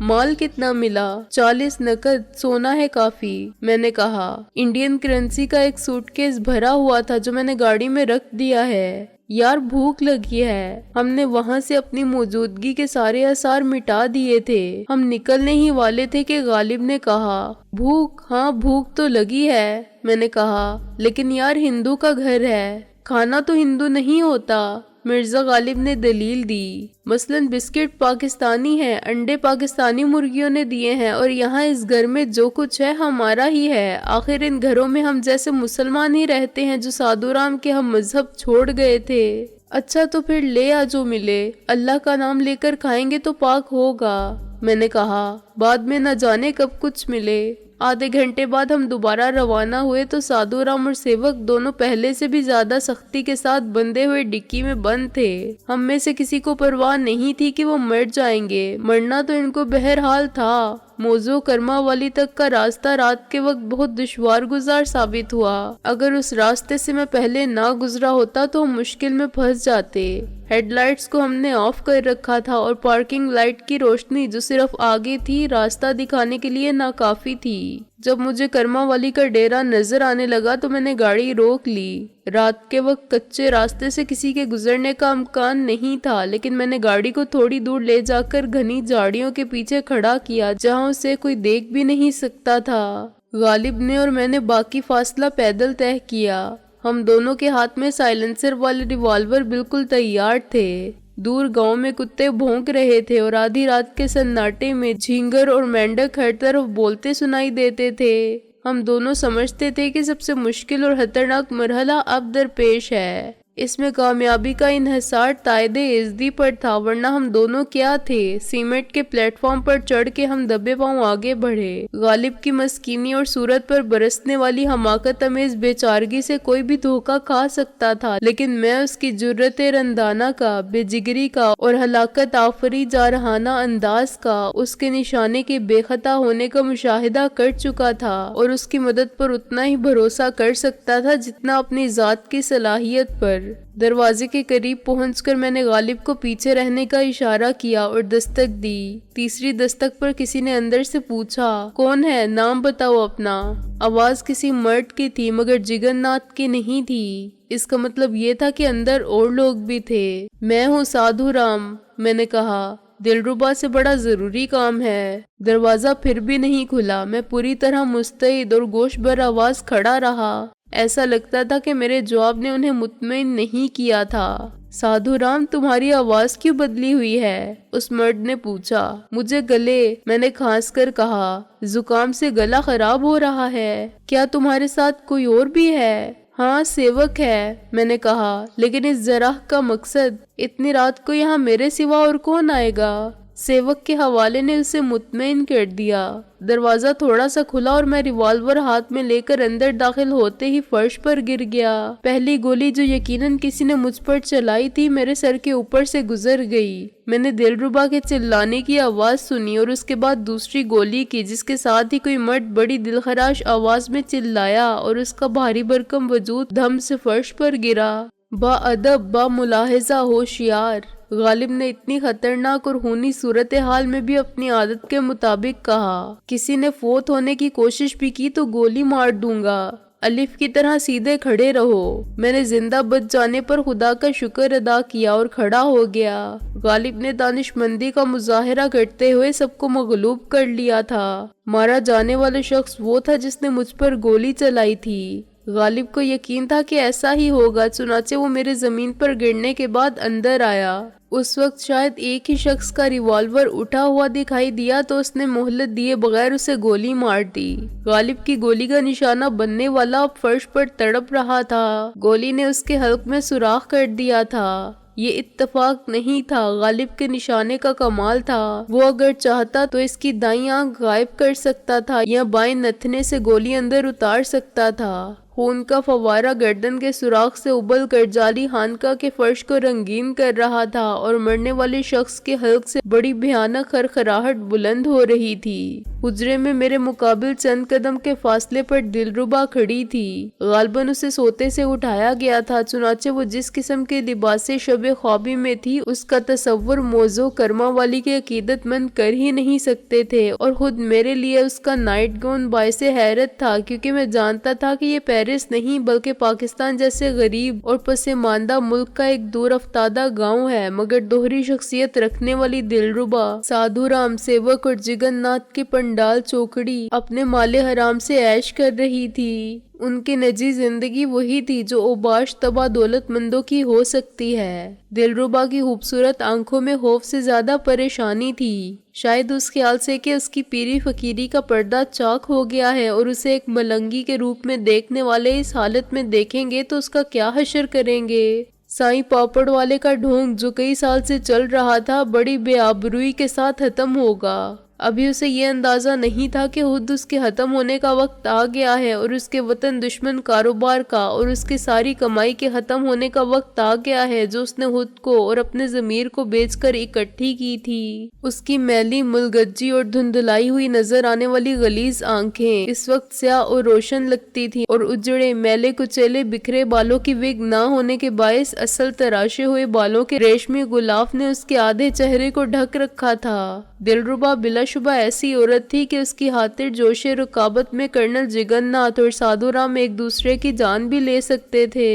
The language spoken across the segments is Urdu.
مال کتنا ملا؟ 40 نقد، سونا ہے کافی، میں نے کہا۔ انڈین کرنسی کا ایک سوٹ کیس بھرا ہوا تھا جو میں نے گاڑی میں رکھ دیا ہے۔ یار بھوک لگی ہے۔ ہم نے وہاں سے اپنی موجودگی کے سارے آثار مٹا دیے تھے۔ ہم نکلنے ہی والے تھے کہ غالب نے کہا، بھوک؟ ہاں بھوک تو لگی ہے، میں نے کہا، لیکن یار ہندو کا گھر ہے، کھانا تو ہندو نہیں ہوتا۔ مرزا غالب نے دلیل دی، مثلاً بسکٹ پاکستانی ہے، انڈے پاکستانی مرغیوں نے دیے ہیں، اور یہاں اس گھر میں جو کچھ ہے ہمارا ہی ہے۔ آخر ان گھروں میں ہم جیسے مسلمان ہی رہتے ہیں جو سادھو رام کے ہم مذہب چھوڑ گئے تھے۔ اچھا تو پھر لے آ جو ملے، اللہ کا نام لے کر کھائیں گے تو پاک ہوگا، میں نے کہا۔ بعد میں نہ جانے کب کچھ ملے۔ آدھے گھنٹے بعد ہم دوبارہ روانہ ہوئے تو سادھو رام اور سیوک دونوں پہلے سے بھی زیادہ سختی کے ساتھ بندھے ہوئے ڈکی میں بند تھے۔ ہم میں سے کسی کو پرواہ نہیں تھی کہ وہ مر جائیں گے، مرنا تو ان کو بہرحال تھا۔ موضوع کرما والی تک کا راستہ رات کے وقت بہت دشوار گزار ثابت ہوا۔ اگر اس راستے سے میں پہلے نہ گزرا ہوتا تو ہم مشکل میں پھنس جاتے۔ ہیڈ لائٹس کو ہم نے آف کر رکھا تھا اور پارکنگ لائٹ کی روشنی جو صرف آگے تھی راستہ دکھانے کے لیے ناکافی تھی۔ جب مجھے کرما والی کا ڈیرا نظر آنے لگا تو میں نے گاڑی روک لی۔ رات کے وقت کچے راستے سے کسی کے گزرنے کا امکان نہیں تھا، لیکن میں نے گاڑی کو تھوڑی دور لے جا کر گھنی جھاڑیوں کے پیچھے کھڑا کیا جہاں اسے کوئی دیکھ بھی نہیں سکتا تھا۔ غالب نے اور میں نے باقی فاصلہ پیدل طے کیا۔ ہم دونوں کے ہاتھ میں سائلنسر والے ریوالور بالکل تیار تھے۔ دور گاؤں میں کتے بھونک رہے تھے اور آدھی رات کے سناٹے میں جھینگر اور مینڈک ہر طرف بولتے سنائی دیتے تھے۔ ہم دونوں سمجھتے تھے کہ سب سے مشکل اور خطرناک مرحلہ اب درپیش ہے۔ اس میں کامیابی کا انحصار تائید ازدی پر تھا، ورنہ ہم دونوں کیا تھے۔ سیمنٹ کے پلیٹ فارم پر چڑھ کے ہم دبے پاؤں آگے بڑھے۔ غالب کی مسکینی اور صورت پر برسنے والی حماقت امیز بے چارگی سے کوئی بھی دھوکہ کھا سکتا تھا، لیکن میں اس کی جرأت رندانہ کا، بے جگری کا اور ہلاکت آفری جارحانہ انداز کا، اس کے نشانے کے بے خطا ہونے کا مشاہدہ کر چکا تھا اور اس کی مدد پر اتنا ہی بھروسہ کر سکتا تھا جتنا اپنی ذات کی صلاحیت پر۔ دروازے کے قریب پہنچ کر میں نے غالب کو پیچھے رہنے کا اشارہ کیا اور دستک دی۔ تیسری دستک پر کسی نے اندر سے پوچھا، کون ہے؟ نام بتاؤ اپنا۔ آواز کسی مرد کی تھی مگر جگن ناتھ کی نہیں تھی۔ اس کا مطلب یہ تھا کہ اندر اور لوگ بھی تھے۔ میں ہوں سادھو رام، میں نے کہا۔ دلربا سے بڑا ضروری کام ہے۔ دروازہ پھر بھی نہیں کھلا۔ میں پوری طرح مستعد اور گوش بر آواز کھڑا رہا۔ ایسا لگتا تھا کہ میرے جواب نے انہیں مطمئن نہیں کیا تھا۔ سادھو رام، تمہاری آواز کیوں بدلی ہوئی ہے؟ اس مرد نے پوچھا۔ مجھے گلے، میں نے کھانس کر کہا، زکام سے گلا خراب ہو رہا ہے۔ کیا تمہارے ساتھ کوئی اور بھی ہے؟ ہاں سیوک ہے، میں نے کہا، لیکن اس زراح کا مقصد، اتنی رات کو یہاں میرے سوا اور کون آئے گا؟ سیوک کے حوالے نے اسے مطمئن کر دیا۔ دروازہ تھوڑا سا کھلا اور میں ریوالور ہاتھ میں لے کر اندر داخل ہوتے ہی فرش پر گر گیا۔ پہلی گولی جو یقیناً کسی نے مجھ پر چلائی تھی میرے سر کے اوپر سے گزر گئی۔ میں نے دلربا کے چلانے کی آواز سنی اور اس کے بعد دوسری گولی کی، جس کے ساتھ ہی کوئی مرد بڑی دلخراش آواز میں چلایا اور اس کا بھاری بھرکم وجود دھم سے فرش پر گرا۔ با ادب، با ملاحظہ، ہوشیار۔ غالب نے اتنی خطرناک اور خونی صورتحال میں بھی اپنی عادت کے مطابق کہا، کسی نے فوت ہونے کی کوشش بھی کی تو گولی مار دوں گا۔ الف کی طرح سیدھے کھڑے رہو۔ میں نے زندہ بچ جانے پر خدا کا شکر ادا کیا اور کھڑا ہو گیا۔ غالب نے دانش مندی کا مظاہرہ کرتے ہوئے سب کو مغلوب کر لیا تھا۔ مارا جانے والا شخص وہ تھا جس نے مجھ پر گولی چلائی تھی۔ غالب کو یقین تھا کہ ایسا ہی ہوگا، چنانچہ وہ میرے زمین پر گرنے کے بعد اندر آیا۔ اس وقت شاید ایک ہی شخص کا ریوالور اٹھا ہوا دکھائی دیا تو اس نے مہلت دیے بغیر اسے گولی مار دی۔ غالب کی گولی کا نشانہ بننے والا اب فرش پر تڑپ رہا تھا۔ گولی نے اس کے حلق میں سوراخ کر دیا تھا۔ یہ اتفاق نہیں تھا، غالب کے نشانے کا کمال تھا۔ وہ اگر چاہتا تو اس کی دائیں آنکھ غائب کر سکتا تھا یا بائیں نتھنے سے گولی اندر اتار سکتا تھا۔ خون کا فوارہ گردن کے سوراخ سے ابل کر جعلی خانقاہ کے فرش کو رنگین کر رہا تھا اور مرنے والے شخص کے حلق سے بڑی بھیانک خرخراہٹ بلند ہو رہی تھی۔ حجرے میں میرے مقابل چند قدم کے فاصلے پر دلربا کھڑی تھی۔ غالباً اسے سوتے سے اٹھایا گیا تھا، چنانچہ وہ جس قسم کے لباس شب خوابی میں تھی اس کا تصور موضوع کرما والی کے عقیدت مند کر ہی نہیں سکتے تھے، اور خود میرے لیے اس کا نائٹ گاؤن باعث حیرت تھا، کیونکہ میں جانتا تھا کہ یہ پیرس نہیں بلکہ پاکستان جیسے غریب اور پسماندہ ملک کا ایک دور افتادہ گاؤں ہے۔ مگر دوہری شخصیت رکھنے والی دلربا سادھو رام سیوک اور جگن ناتھ کی پنڈال چوکڑی اپنے مال حرام سے عیش کر رہی تھی۔ ان کی نجی زندگی وہی تھی جو اوباش تباہ دولت مندوں کی ہو سکتی ہے۔ دلربا کی خوبصورت آنکھوں میں خوف سے زیادہ پریشانی تھی، شاید اس خیال سے کہ اس کی پیری فقیری کا پردہ چاک ہو گیا ہے اور اسے ایک ملنگی کے روپ میں دیکھنے والے اس حالت میں دیکھیں گے تو اس کا کیا حشر کریں گے۔ سائیں پاپڑ والے کا ڈھونگ جو کئی سال سے چل رہا تھا بڑی بے آبروئی کے ساتھ ختم ہوگا۔ ابھی اسے یہ اندازہ نہیں تھا کہ خود اس کے ختم ہونے کا وقت آ گیا ہے، اور اس کے وطن دشمن کاروبار کا اور اس کی ساری کمائی کے ختم ہونے کا وقت آ گیا ہے جو اس نے خود کو اور اپنے ضمیر کو بیچ کر اکٹھی کی تھی۔ اس کی میلی ملگجی اور دھندلائی ہوئی نظر آنے والی غلیظ آنکھیں اس وقت سیاہ اور روشن لگتی تھی، اور اجڑے میلے کچیلے بکھرے بالوں کی وگ نہ ہونے کے باعث اصل تراشے ہوئے بالوں کے ریشمی غلاف نے اس کے آدھے چہرے کو ڈھک رکھا تھا۔ دلربا بلا شبہ ایسی عورت تھی کہ اس کی خاطر جوش رقابت میں کرنل جگن ناتھ اور سادھو رام ایک دوسرے کی جان بھی لے سکتے تھے۔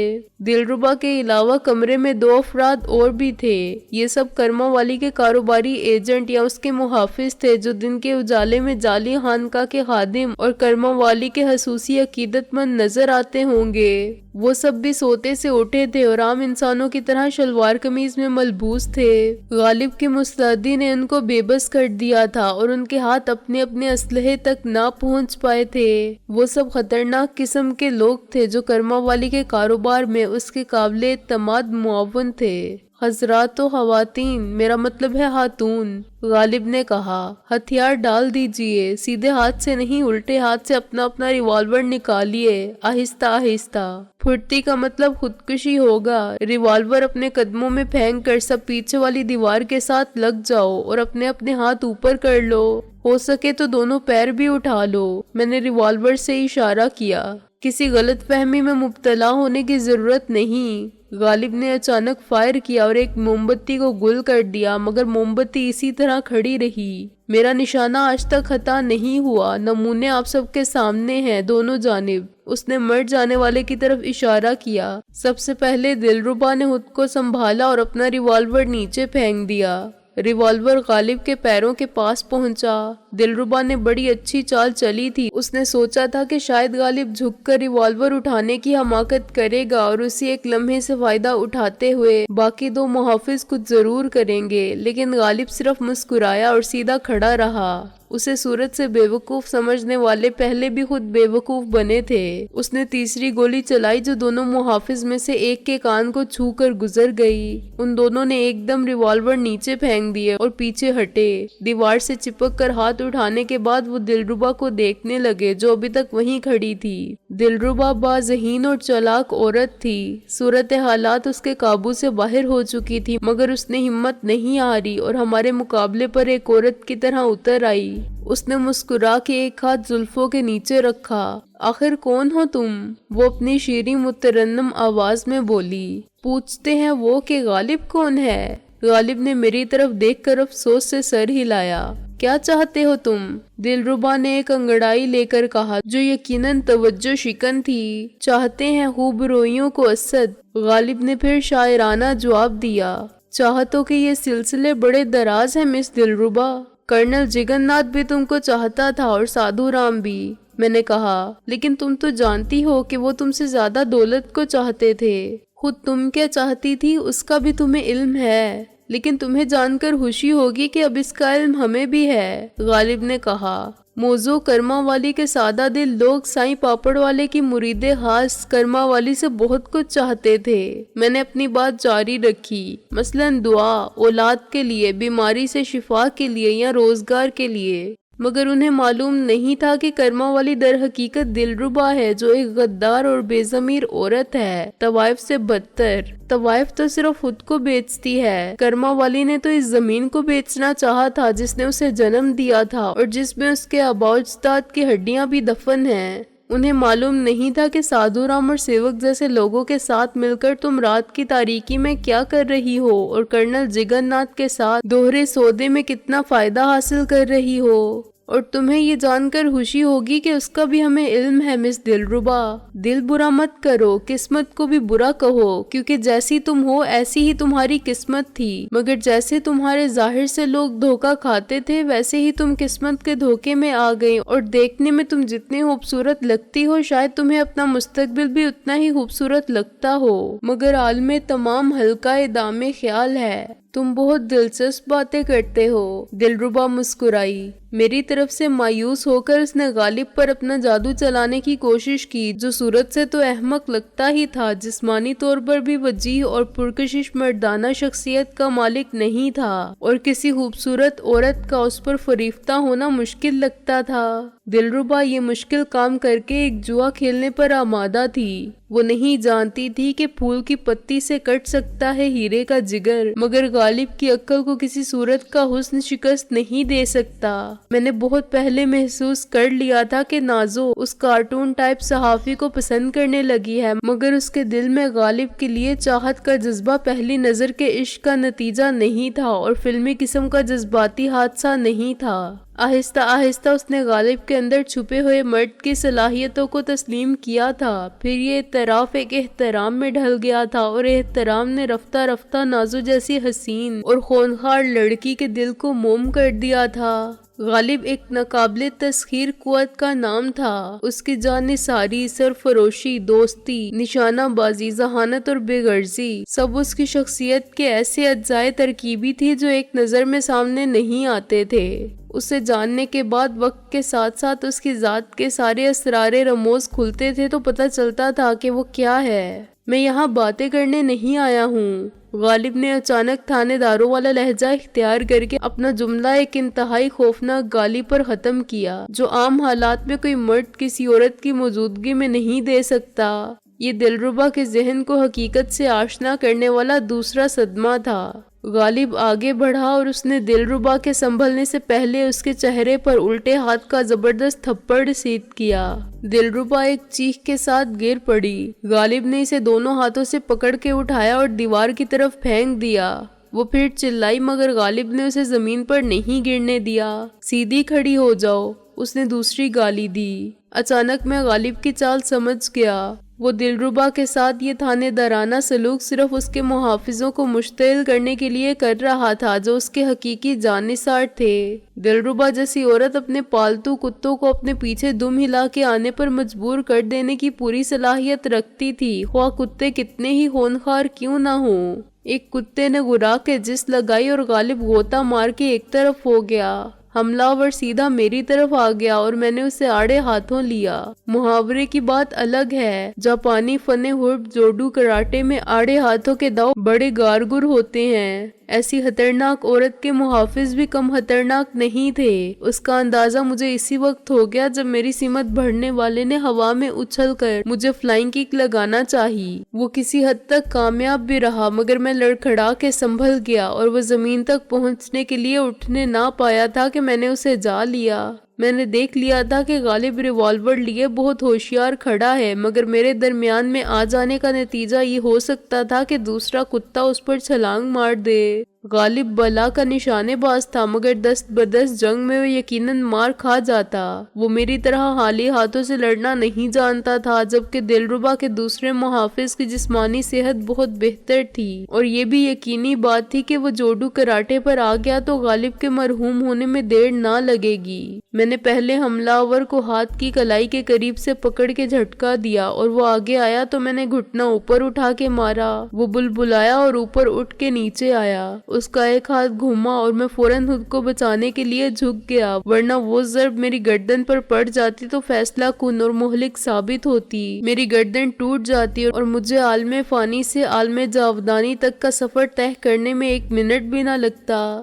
دلربا کے علاوہ کمرے میں 2 افراد اور بھی تھے۔ یہ سب کرما والی کے کاروباری ایجنٹ یا اس کے محافظ تھے جو دن کے اجالے میں جعلی خانقاہ کے خادم اور کرما والی کے خصوصی عقیدت مند نظر آتے ہوں گے۔ وہ سب بھی سوتے سے اٹھے تھے اور عام انسانوں کی طرح شلوار قمیض میں ملبوس تھے۔ غالب کے مستعدی نے ان کو بے بس کر دیا تھا اور ان کے ہاتھ اپنے اپنے اسلحے تک نہ پہنچ پائے تھے۔ وہ سب خطرناک قسم کے لوگ تھے جو کرما والی کے کاروبار میں اس کے قابل اعتماد معاون تھے۔ حضرات و خواتین، میرا مطلب ہے خاتون، غالب نے کہا، ہتھیار ڈال دیجئے، سیدھے ہاتھ سے نہیں الٹے ہاتھ سے اپنا اپنا ریوالور نکالیے، آہستہ آہستہ۔ پھرتی کا مطلب خودکشی ہوگا۔ ریوالور اپنے قدموں میں پھینک کر سب پیچھے والی دیوار کے ساتھ لگ جاؤ اور اپنے اپنے ہاتھ اوپر کر لو، ہو سکے تو دونوں پیر بھی اٹھا لو۔ میں نے ریوالور سے اشارہ کیا۔ کسی غلط فہمی میں مبتلا ہونے کی ضرورت نہیں۔ غالب نے اچانک فائر کیا اور ایک موم بتی کو گل کر دیا، مگر موم بتی اسی طرح کھڑی رہی۔ میرا نشانہ آج تک خطا نہیں ہوا۔ نمونے آپ سب کے سامنے ہیں، دونوں جانب۔ اس نے مر جانے والے کی طرف اشارہ کیا۔ سب سے پہلے دلربا نے خود کو سنبھالا اور اپنا ریوالور نیچے پھینک دیا۔ ریوالور غالب کے پیروں کے پاس پہنچا۔ دلربا نے بڑی اچھی چال چلی تھی۔ اس نے سوچا تھا کہ شاید غالب جھک کر ریوالور اٹھانے کی حماقت کرے گا اور اسی ایک لمحے سے فائدہ اٹھاتے ہوئے باقی 2 محافظ کچھ ضرور کریں گے، لیکن غالب صرف مسکرایا اور سیدھا کھڑا رہا۔ اسے صورت سے بے وقوف سمجھنے والے پہلے بھی خود بے وقوف بنے تھے۔ اس نے تیسری گولی چلائی جو دونوں محافظ میں سے ایک کے کان کو چھو کر گزر گئی۔ ان دونوں نے ایک دم ریوالور نیچے پھینک دیے اور پیچھے ہٹے۔ دیوار سے چپک کر ہاتھ اٹھانے کے بعد وہ دلربا کو دیکھنے لگے جو ابھی تک وہیں کھڑی تھی۔ دلربا باذہین اور چالاک عورت تھی۔ صورت حالات اس کے قابو سے باہر ہو چکی تھی، مگر اس نے ہمت نہیں ہاری اور ہمارے مقابلے پر ایک عورت کی طرح اتر آئی۔ اس نے مسکرا کے ایک ہاتھ زلفوں کے نیچے رکھا۔ آخر کون ہو تم؟ وہ اپنی شیریں مترنم آواز میں بولی۔ پوچھتے ہیں وہ کہ غالب کون ہے؟ غالب نے میری طرف دیکھ کر افسوس سے سر ہلایا۔ کیا چاہتے ہو تم؟ دلربا نے ایک انگڑائی لے کر کہا جو یقیناً توجہ شکن تھی۔ چاہتے ہیں خوب روئیوں کو اسد۔ غالب نے پھر شاعرانہ جواب دیا۔ چاہتوں کے یہ سلسلے بڑے دراز ہیں مس دلربا۔ کرنل جگن ناتھ بھی تم کو چاہتا تھا اور سادھو رام بھی، میں نے کہا، لیکن تم تو جانتی ہو کہ وہ تم سے زیادہ دولت کو چاہتے تھے۔ خود تم کیا چاہتی تھی اس کا بھی تمہیں علم ہے، لیکن تمہیں جان کر خوشی ہوگی کہ اب اس کا علم ہمیں بھی ہے، غالب نے کہا۔ موضوع کرما والی کے سادہ دل لوگ سائیں پاپڑ والے کی مرید خاص کرما والی سے بہت کچھ چاہتے تھے۔ میں نے اپنی بات جاری رکھی، مثلاً دعا، اولاد کے لیے، بیماری سے شفا کے لیے یا روزگار کے لیے۔ مگر انہیں معلوم نہیں تھا کہ کرما والی در حقیقت دلربا ہے جو ایک غدار اور بے ضمیر عورت ہے، طوائف سے بدتر۔ طوائف تو صرف خود کو بیچتی ہے، کرما والی نے تو اس زمین کو بیچنا چاہا تھا جس نے اسے جنم دیا تھا اور جس میں اس کے آباء و اجداد کی ہڈیاں بھی دفن ہیں۔ انہیں معلوم نہیں تھا کہ سادھو رام اور سیوک جیسے لوگوں کے ساتھ مل کر تم رات کی تاریکی میں کیا کر رہی ہو اور کرنل جگن ناتھ کے ساتھ دوہرے سودے میں کتنا فائدہ حاصل کر رہی ہو، اور تمہیں یہ جان کر خوشی ہوگی کہ اس کا بھی ہمیں علم ہے مس دلربا۔ دل برا مت کرو، قسمت کو بھی برا کہو، کیونکہ جیسی تم ہو ایسی ہی تمہاری قسمت تھی، مگر جیسے تمہارے ظاہر سے لوگ دھوکہ کھاتے تھے ویسے ہی تم قسمت کے دھوکے میں آ گئی، اور دیکھنے میں تم جتنی خوبصورت لگتی ہو شاید تمہیں اپنا مستقبل بھی اتنا ہی خوبصورت لگتا ہو، مگر عالم تمام حلقہ دام خیال ہے۔ تم بہت دلچسپ باتیں کرتے ہو۔ دلربا مسکرائی۔ میری طرف سے مایوس ہو کر اس نے غالب پر اپنا جادو چلانے کی کوشش کی، جو صورت سے تو احمق لگتا ہی تھا، جسمانی طور پر بھی وجیح اور پرکشش مردانہ شخصیت کا مالک نہیں تھا، اور کسی خوبصورت عورت کا اس پر فریفتہ ہونا مشکل لگتا تھا۔ دلربا یہ مشکل کام کر کے ایک جوا کھیلنے پر آمادہ تھی۔ وہ نہیں جانتی تھی کہ پھول کی پتی سے کٹ سکتا ہے ہیرے کا جگر، مگر غالب کی عقل کو کسی صورت کا حسن شکست نہیں دے سکتا۔ میں نے بہت پہلے محسوس کر لیا تھا کہ نازو اس کارٹون ٹائپ صحافی کو پسند کرنے لگی ہے، مگر اس کے دل میں غالب کے لیے چاہت کا جذبہ پہلی نظر کے عشق کا نتیجہ نہیں تھا اور فلمی قسم کا جذباتی حادثہ نہیں تھا۔ آہستہ آہستہ اس نے غالب کے اندر چھپے ہوئے مرد کی صلاحیتوں کو تسلیم کیا تھا، پھر یہ اعتراف ایک احترام میں ڈھل گیا تھا، اور احترام نے رفتہ رفتہ نازو جیسی حسین اور خونخوار لڑکی کے دل کو موم کر دیا تھا۔ غالب ایک ناقابل تسخیر قوت کا نام تھا۔ اس کی جانثاری، سرفروشی، دوستی، نشانہ بازی، ذہانت اور بے غرضی سب اس کی شخصیت کے ایسے اجزائے ترکیبی تھی جو ایک نظر میں سامنے نہیں آتے تھے۔ اسے جاننے کے بعد وقت کے ساتھ ساتھ اس کی ذات کے سارے اسرار رموز کھلتے تھے تو پتہ چلتا تھا کہ وہ کیا ہے۔ میں یہاں باتیں کرنے نہیں آیا ہوں۔ غالب نے اچانک تھانے داروں والا لہجہ اختیار کر کے اپنا جملہ ایک انتہائی خوفناک گالی پر ختم کیا، جو عام حالات میں کوئی مرد کسی عورت کی موجودگی میں نہیں دے سکتا۔ یہ دلربا کے ذہن کو حقیقت سے آشنا کرنے والا دوسرا صدمہ تھا۔ غالب آگے بڑھا اور اس نے دلربا کے سنبھلنے سے پہلے اس کے چہرے پر الٹے ہاتھ کا زبردست تھپڑ رسید کیا۔ دلربا ایک چیخ کے ساتھ گر پڑی۔ غالب نے اسے دونوں ہاتھوں سے پکڑ کے اٹھایا اور دیوار کی طرف پھینک دیا۔ وہ پھر چلائی، مگر غالب نے اسے زمین پر نہیں گرنے دیا۔ سیدھی کھڑی ہو جاؤ، اس نے دوسری گالی دی۔ اچانک میں غالب کی چال سمجھ گیا۔ وہ دلربا کے ساتھ یہ تھانے دارانہ سلوک صرف اس کے محافظوں کو مشتعل کرنے کے لیے کر رہا تھا جو اس کے حقیقی جانثار تھے۔ دلربا جیسی عورت اپنے پالتو کتوں کو اپنے پیچھے دم ہلا کے آنے پر مجبور کر دینے کی پوری صلاحیت رکھتی تھی، خواہ کتے کتنے ہی ہونخوار کیوں نہ ہوں۔ ایک کتے نے گھرا کے جس لگائی اور غالب غوطہ مار کے ایک طرف ہو گیا۔ حملہ ور سیدھا میری طرف آ گیا اور میں نے اسے آڑے ہاتھوں لیا۔ محاورے کی بات الگ ہے۔ جاپانی فن حرب جوڈو کراٹے میں آڑے ہاتھوں کے داؤ بڑے کارگر ہوتے ہیں۔ ایسی خطرناک عورت کے محافظ بھی کم خطرناک نہیں تھے۔ اس کا اندازہ مجھے اسی وقت ہو گیا جب میری سمت بڑھنے والے نے ہوا میں اچھل کر مجھے فلائنگ کک لگانا چاہی۔ وہ کسی حد تک کامیاب بھی رہا، مگر میں لڑکھڑا کے سنبھل گیا اور وہ زمین تک پہنچنے کے لیے اٹھنے نہ پایا تھا کہ میں نے اسے جا لیا۔ میں نے دیکھ لیا تھا کہ غالب ریوالور لیے بہت ہوشیار کھڑا ہے، مگر میرے درمیان میں آ جانے کا نتیجہ یہ ہو سکتا تھا کہ دوسرا کتا اس پر چھلانگ مار دے۔ غالب بلا کا نشانے باز تھا، مگر دست بدست جنگ میں وہ یقیناً مار کھا جاتا۔ وہ میری طرح خالی ہاتھوں سے لڑنا نہیں جانتا تھا، جبکہ دلربا کے دوسرے محافظ کی جسمانی صحت بہت بہتر تھی، اور یہ بھی یقینی بات تھی کہ وہ جوڈو کراٹے پر آ گیا تو غالب کے مرحوم ہونے میں دیر نہ لگے گی۔ میں نے پہلے حملہ آور کو ہاتھ کی کلائی کے قریب سے پکڑ کے جھٹکا دیا اور وہ آگے آیا تو میں نے گھٹنا اوپر اٹھا کے مارا۔ وہ بلبلایا اور اوپر اٹھ کے نیچے آیا۔ اس کا ایک ہاتھ گھوما اور میں فوراً خود کو بچانے کے لیے جھک گیا، ورنہ وہ ضرب میری گردن پر پڑ جاتی تو فیصلہ کن اور مہلک ثابت ہوتی۔ میری گردن ٹوٹ جاتی اور مجھے عالم فانی سے عالم جاودانی تک کا سفر طے کرنے میں 1 منٹ بھی نہ لگتا۔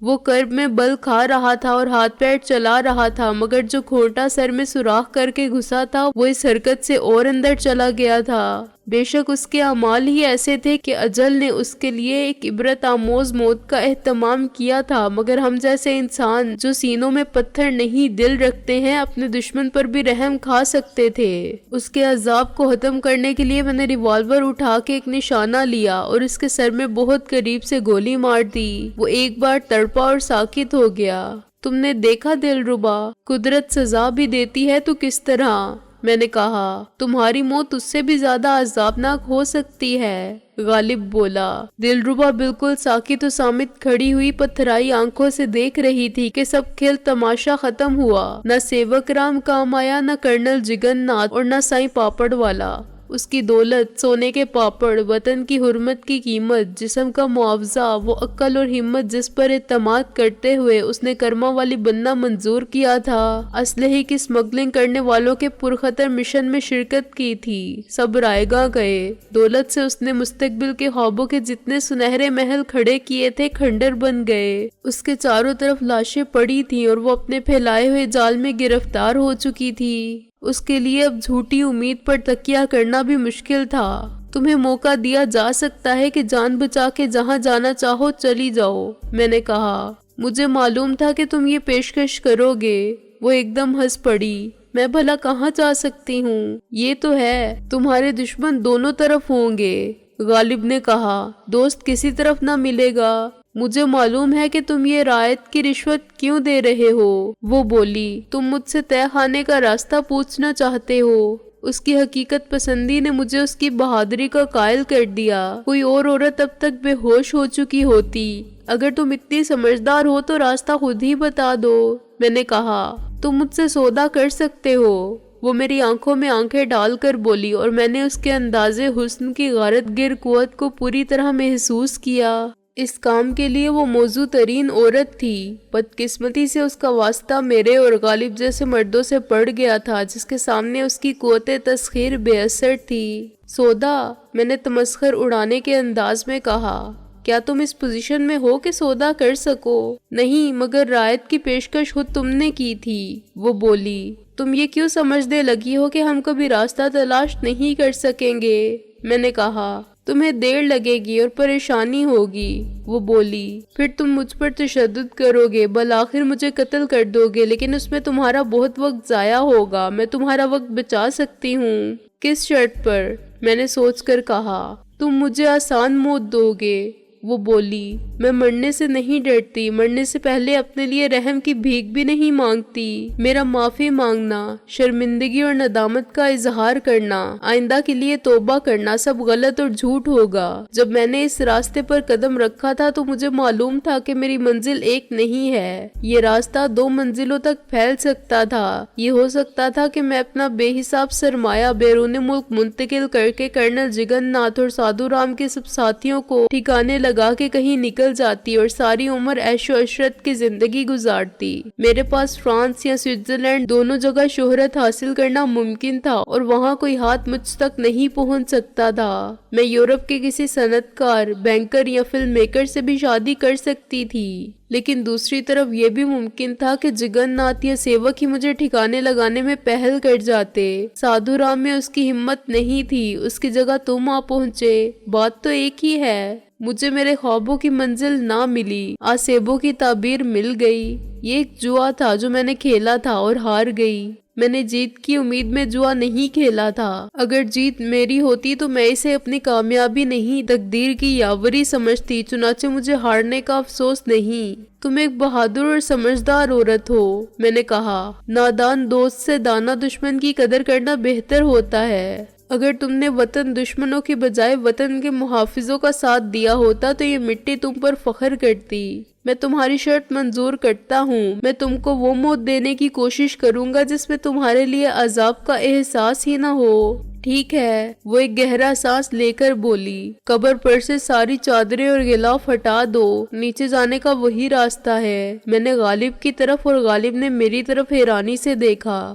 وہ کرب میں بل کھا رہا تھا اور ہاتھ پیر چلا رہا تھا، مگر جو کھوٹا سر میں سوراخ کر کے گھسا تھا وہ اس حرکت سے اور اندر چلا گیا تھا۔ بے شک اس کے اعمال ہی ایسے تھے کہ اجل نے اس کے لیے ایک عبرت آموز موت کا اہتمام کیا تھا، مگر ہم جیسے انسان جو سینوں میں پتھر نہیں دل رکھتے ہیں اپنے دشمن پر بھی رحم کھا سکتے تھے۔ اس کے عذاب کو ختم کرنے کے لیے میں نے ریوالور اٹھا کے ایک نشانہ لیا اور اس کے سر میں بہت قریب سے گولی مار دی۔ وہ ایک بار تڑپا اور ساکت ہو گیا۔ تم نے دیکھا دلربا، قدرت سزا بھی دیتی ہے تو کس طرح؟ میں نے کہا، تمہاری موت اس سے بھی زیادہ عذابناک ہو سکتی ہے۔ غالب بولا۔ دلربا بالکل ساکت و صامت کھڑی ہوئی پتھرائی آنکھوں سے دیکھ رہی تھی کہ سب کھیل تماشا ختم ہوا۔ نہ سیوک رام کام آیا، نہ کرنل جگن ناتھ اور نہ سائیں پاپڑ والا۔ اس کی دولت، سونے کے پاپڑ، وطن کی حرمت کی قیمت، جسم کا معاوضہ، وہ عقل اور ہمت جس پر اعتماد کرتے ہوئے اس نے کرما والی بننا منظور کیا تھا، اسلحے کی سمگلنگ کرنے والوں کے پرخطر مشن میں شرکت کی تھی، سب رائے گاں گئے۔ دولت سے اس نے مستقبل کے خوابوں کے جتنے سنہرے محل کھڑے کیے تھے کھنڈر بن گئے۔ اس کے چاروں طرف لاشیں پڑی تھیں اور وہ اپنے پھیلائے ہوئے جال میں گرفتار ہو چکی تھی۔ اس کے لیے اب جھوٹی امید پر تکیہ کرنا بھی مشکل تھا۔ تمہیں موقع دیا جا سکتا ہے کہ جان بچا کے جہاں جانا چاہو چلی جاؤ، میں نے کہا۔ مجھے معلوم تھا کہ تم یہ پیشکش کرو گے۔ وہ ایک دم ہنس پڑی۔ میں بھلا کہاں جا سکتی ہوں؟ یہ تو ہے، تمہارے دشمن دونوں طرف ہوں گے۔ غالب نے کہا، دوست کسی طرف نہ ملے گا۔ مجھے معلوم ہے کہ تم یہ رعایت کی رشوت کیوں دے رہے ہو۔ وہ بولی، تم مجھ سے تہہ خانے کا راستہ پوچھنا چاہتے ہو۔ اس کی حقیقت پسندی نے مجھے اس کی بہادری کا قائل کر دیا۔ کوئی اور عورت اب تک بے ہوش ہو چکی ہوتی۔ اگر تم اتنی سمجھدار ہو تو راستہ خود ہی بتا دو، میں نے کہا۔ تم مجھ سے سودا کر سکتے ہو۔ وہ میری آنکھوں میں آنکھیں ڈال کر بولی اور میں نے اس کے انداز حسن کی غارت گر قوت کو پوری طرح محسوس کیا۔ اس کام کے لیے وہ موزوں ترین عورت تھی۔ بدقسمتی سے اس کا واسطہ میرے اور غالب جیسے مردوں سے پڑ گیا تھا جس کے سامنے اس کی قوت تسخیر بے اثر تھی۔ سودا، میں نے تمسخر اڑانے کے انداز میں کہا۔ کیا تم اس پوزیشن میں ہو کہ سودا کر سکو؟ نہیں، مگر رعایت کی پیشکش خود تم نے کی تھی۔ وہ بولی، تم یہ کیوں سمجھنے لگی ہو کہ ہم کبھی راستہ تلاش نہیں کر سکیں گے؟ میں نے کہا، تمہیں دیر لگے گی اور پریشانی ہوگی۔ وہ بولی، پھر تم مجھ پر تشدد کرو گے، بالآخر مجھے قتل کر دو گے، لیکن اس میں تمہارا بہت وقت ضائع ہوگا۔ میں تمہارا وقت بچا سکتی ہوں۔ کس شرط پر؟ میں نے سوچ کر کہا، تم مجھے آسان موت دو گے۔ وہ بولی، میں مرنے سے نہیں ڈرتی، مرنے سے پہلے اپنے لیے رحم کی بھیک بھی نہیں مانگتی۔ میرا معافی مانگنا، شرمندگی اور ندامت کا اظہار کرنا، آئندہ کے لیے توبہ کرنا، سب غلط اور جھوٹ ہوگا۔ جب میں نے اس راستے پر قدم رکھا تھا تو مجھے معلوم تھا کہ میری منزل ایک نہیں ہے، یہ راستہ 2 منزلوں تک پھیل سکتا تھا۔ یہ ہو سکتا تھا کہ میں اپنا بے حساب سرمایہ بیرون ملک منتقل کر کے کرنل جگن ناتھ اور سادھو رام کے سب ساتھیوں کو ٹھکانے لگا کے کہیں نکل جاتی اور ساری عمر عیش و عشرت کی زندگی گزارتی۔ میرے پاس فرانس یا سوئٹزرلینڈ دونوں جگہ شہرت حاصل کرنا ممکن تھا اور وہاں کوئی ہاتھ مجھ تک نہیں پہنچ سکتا تھا۔ میں یورپ کے کسی صنعت کار، بینکر یا فلم میکر سے بھی شادی کر سکتی تھی، لیکن دوسری طرف یہ بھی ممکن تھا کہ جگن ناتھ یا سیوک ہی مجھے ٹھکانے لگانے میں پہل کر جاتے۔ سادھو رام میں اس کی ہمت نہیں تھی، اس کی جگہ تم آ پہنچے۔ بات تو ایک ہی ہے۔ مجھے میرے خوابوں کی منزل نہ ملی، آسیبوں کی تعبیر مل گئی۔ یہ ایک جوا تھا جو میں نے کھیلا تھا اور ہار گئی۔ میں نے جیت کی امید میں جوا نہیں کھیلا تھا۔ اگر جیت میری ہوتی تو میں اسے اپنی کامیابی نہیں، تقدیر کی یاوری سمجھتی، چنانچہ مجھے ہارنے کا افسوس نہیں۔ تم ایک بہادر اور سمجھدار عورت ہو، میں نے کہا۔ نادان دوست سے دانا دشمن کی قدر کرنا بہتر ہوتا ہے۔ اگر تم نے وطن دشمنوں کی بجائے وطن کے محافظوں کا ساتھ دیا ہوتا تو یہ مٹی تم پر فخر کرتی۔ میں تمہاری شرط منظور کرتا ہوں، میں تم کو وہ موت دینے کی کوشش کروں گا جس میں تمہارے لیے عذاب کا احساس ہی نہ ہو۔ ٹھیک ہے، وہ ایک گہرا سانس لے کر بولی۔ قبر پر سے ساری چادریں اور غلاف ہٹا دو، نیچے جانے کا وہی راستہ ہے۔ میں نے غالب کی طرف اور غالب نے میری طرف حیرانی سے دیکھا۔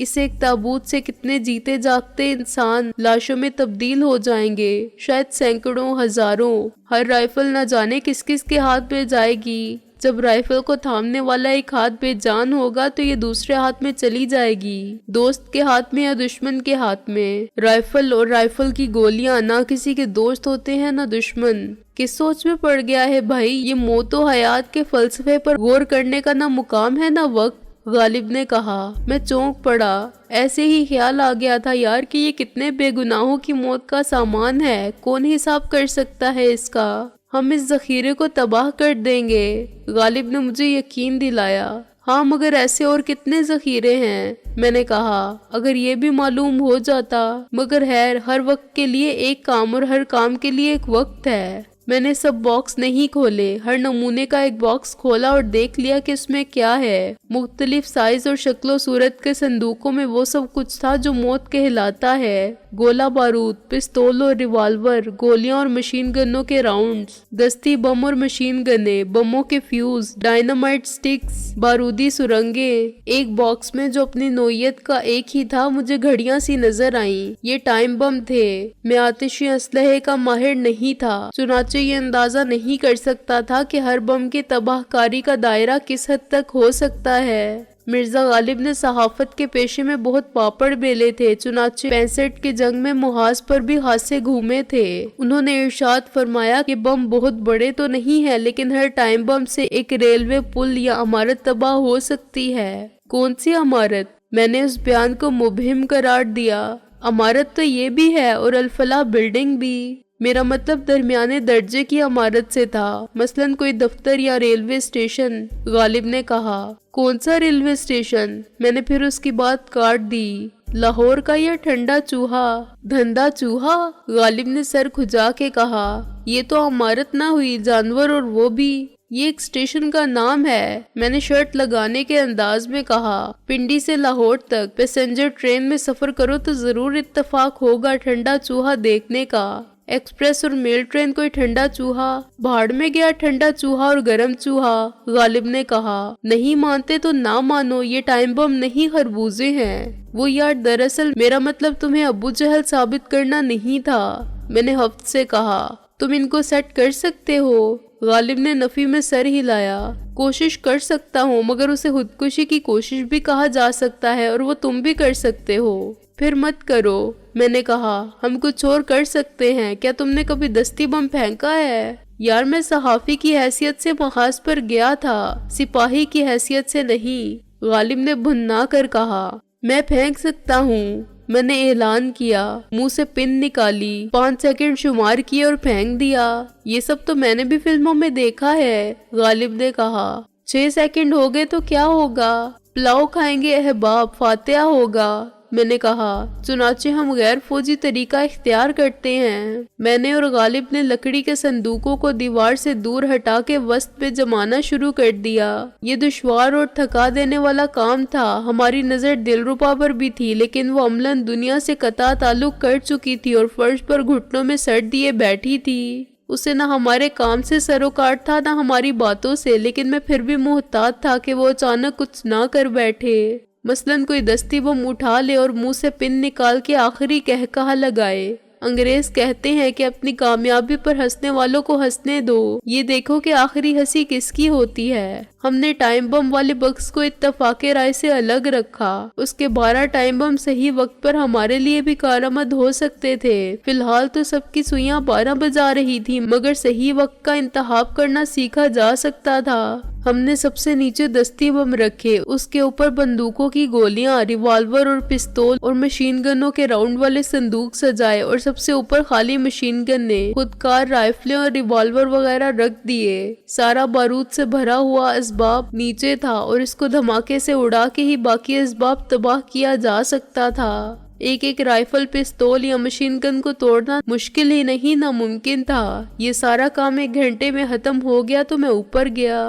اس ایک تابوت سے کتنے جیتے جاگتے انسان لاشوں میں تبدیل ہو جائیں گے، شاید سینکڑوں، ہزاروں۔ ہر رائفل نہ جانے کس کس کے ہاتھ میں جائے گی۔ جب رائفل کو تھامنے والا ایک ہاتھ بے جان ہوگا تو یہ دوسرے ہاتھ میں چلی جائے گی، دوست کے ہاتھ میں یا دشمن کے ہاتھ میں۔ رائفل اور رائفل کی گولیاں نہ کسی کے دوست ہوتے ہیں نہ دشمن۔ کس سوچ میں پڑ گیا ہے بھائی، یہ موت و حیات کے فلسفے پر غور کرنے کا نہ مقام ہے نہ وقت، غالب نے کہا۔ میں چونک پڑا، ایسے ہی خیال آ گیا تھا یار کہ یہ کتنے بے گناہوں کی موت کا سامان ہے، کون حساب کر سکتا ہے اس کا۔ ہم اس ذخیرے کو تباہ کر دیں گے، غالب نے مجھے یقین دلایا۔ ہاں مگر ایسے اور کتنے ذخیرے ہیں، میں نے کہا، اگر یہ بھی معلوم ہو جاتا۔ مگر ہر وقت کے لیے ایک کام اور ہر کام کے لیے ایک وقت ہے۔ میں نے سب باکس نہیں کھولے، ہر نمونے کا ایک باکس کھولا اور دیکھ لیا کہ اس میں کیا ہے۔ مختلف سائز اور شکل و صورت کے صندوقوں میں وہ سب کچھ تھا جو موت کہلاتا ہے، گولہ بارود، پستول اور ریوالور، گولیاں اور مشین گنوں کے راؤنڈز، دستی بم اور مشین گنیں، بموں کے فیوز، ڈائنامائٹ سٹکس، بارودی سرنگیں۔ ایک باکس میں جو اپنی نوعیت کا ایک ہی تھا مجھے گھڑیاں سی نظر آئیں، یہ ٹائم بم تھے۔ میں آتشی اسلحے کا ماہر نہیں تھا، چنانچہ یہ اندازہ نہیں کر سکتا تھا کہ ہر بم کی تباہ کاری کا دائرہ کس حد تک ہو سکتا ہے۔ مرزا غالب نے صحافت کے پیشے میں بہت پاپڑ بیلے تھے، چنانچہ 65 کی جنگ میں محاذ پر بھی خاصے گھومے تھے۔ انہوں نے ارشاد فرمایا کہ بم بہت بڑے تو نہیں ہیں، لیکن ہر ٹائم بم سے ایک ریلوے پل یا عمارت تباہ ہو سکتی ہے۔ کون سی عمارت؟ میں نے اس بیان کو مبہم قرار دیا۔ عمارت تو یہ بھی ہے اور الفلاح بلڈنگ بھی۔ میرا مطلب درمیانے درجے کی عمارت سے تھا، مثلاً کوئی دفتر یا ریلوے اسٹیشن، غالب نے کہا۔ کون سا ریلوے اسٹیشن؟ میں نے پھر اس کی بات کاٹ دی۔ لاہور کا یا ٹھنڈا چوہا؟ دھندا چوہا؟ غالب نے سر کھجا کے کہا۔ یہ تو عمارت نہ ہوئی، جانور، اور وہ بھی۔ یہ ایک اسٹیشن کا نام ہے، میں نے شرط لگانے کے انداز میں کہا۔ پنڈی سے لاہور تک پیسنجر ٹرین میں سفر کرو تو ضرور اتفاق ہوگا ٹھنڈا چوہا دیکھنے کا۔ ایکسپریس اور میل ٹرین کوئی ٹھنڈا چوہا؟ بھاڑ میں گیا ٹھنڈا چوہا اور گرم چوہا، غالب نے کہا۔ نہیں مانتے تو نہ مانو، یہ ٹائم بم نہیں خربوزے ہیں۔ وہ یار دراصل میرا مطلب تمہیں ابو جہل ثابت کرنا نہیں تھا، میں نے ہفت سے کہا۔ تم ان کو سیٹ کر سکتے ہو؟ غالب نے نفی میں سر ہلایا۔ کوشش کر سکتا ہوں، مگر اسے خودکشی کی کوشش بھی کہا جا سکتا ہے اور وہ تم بھی کر سکتے ہو۔ پھر مت کرو، میں نے کہا۔ ہم کچھ اور کر سکتے ہیں۔ کیا تم نے کبھی دستی بم پھینکا ہے؟ یار میں صحافی کی حیثیت سے محاذ پر گیا تھا، سپاہی کی حیثیت سے نہیں، غالب نے بھننا کر کہا۔ میں پھینک سکتا ہوں، میں نے اعلان کیا، منہ سے پن نکالی، 5 سیکنڈ شمار کیے اور پھینک دیا۔ یہ سب تو میں نے بھی فلموں میں دیکھا ہے، غالب نے کہا۔ 6 سیکنڈ ہو گئے تو کیا ہوگا؟ پلاؤ کھائیں گے احباب، فاتحہ ہوگا، میں نے کہا۔ چنانچہ ہم غیر فوجی طریقہ اختیار کرتے ہیں۔ میں نے اور غالب نے لکڑی کے صندوقوں کو دیوار سے دور ہٹا کے وسط پہ جمانا شروع کر دیا۔ یہ دشوار اور تھکا دینے والا کام تھا، ہماری نظر دلربا پر بھی تھی، لیکن وہ عملاً دنیا سے قطع تعلق کر چکی تھی اور فرش پر گھٹنوں میں سر دیے بیٹھی تھی۔ اسے نہ ہمارے کام سے سروکار تھا نہ ہماری باتوں سے، لیکن میں پھر بھی محتاط تھا کہ وہ اچانک کچھ نہ کر بیٹھے، مثلاً کوئی دستی بم اٹھا لے اور منہ سے پن نکال کے آخری کہکہا لگائے۔ انگریز کہتے ہیں کہ اپنی کامیابی پر ہنسنے والوں کو ہنسنے دو، یہ دیکھو کہ آخری ہنسی کس کی ہوتی ہے۔ ہم نے ٹائم بم والے بکس کو اتفاق رائے سے الگ رکھا، اس کے 12 ٹائم بم صحیح وقت پر ہمارے لیے بھی کارآمد ہو سکتے تھے۔ فی الحال تو سب کی سوئیاں 12 بجا رہی تھی، مگر صحیح وقت کا انتخاب کرنا سیکھا جا سکتا تھا۔ ہم نے سب سے نیچے دستی بم رکھے، اس کے اوپر بندوقوں کی گولیاں، ریوالور اور پستول اور مشین گنوں کے راؤنڈ والے صندوق سجائے، اور سب سے اوپر خالی مشین گنیں، خودکار رائفلیں اور ریوالور وغیرہ رکھ دیے۔ سارا بارود سے بھرا ہوا اسباب نیچے تھا اور اس کو دھماکے سے اڑا کے ہی باقی اسباب تباہ کیا جا سکتا تھا۔ ایک ایک رائفل، پستول یا مشین گن کو توڑنا مشکل ہی نہیں ناممکن تھا۔ یہ سارا کام 1 گھنٹے میں ختم ہو گیا تو میں اوپر گیا۔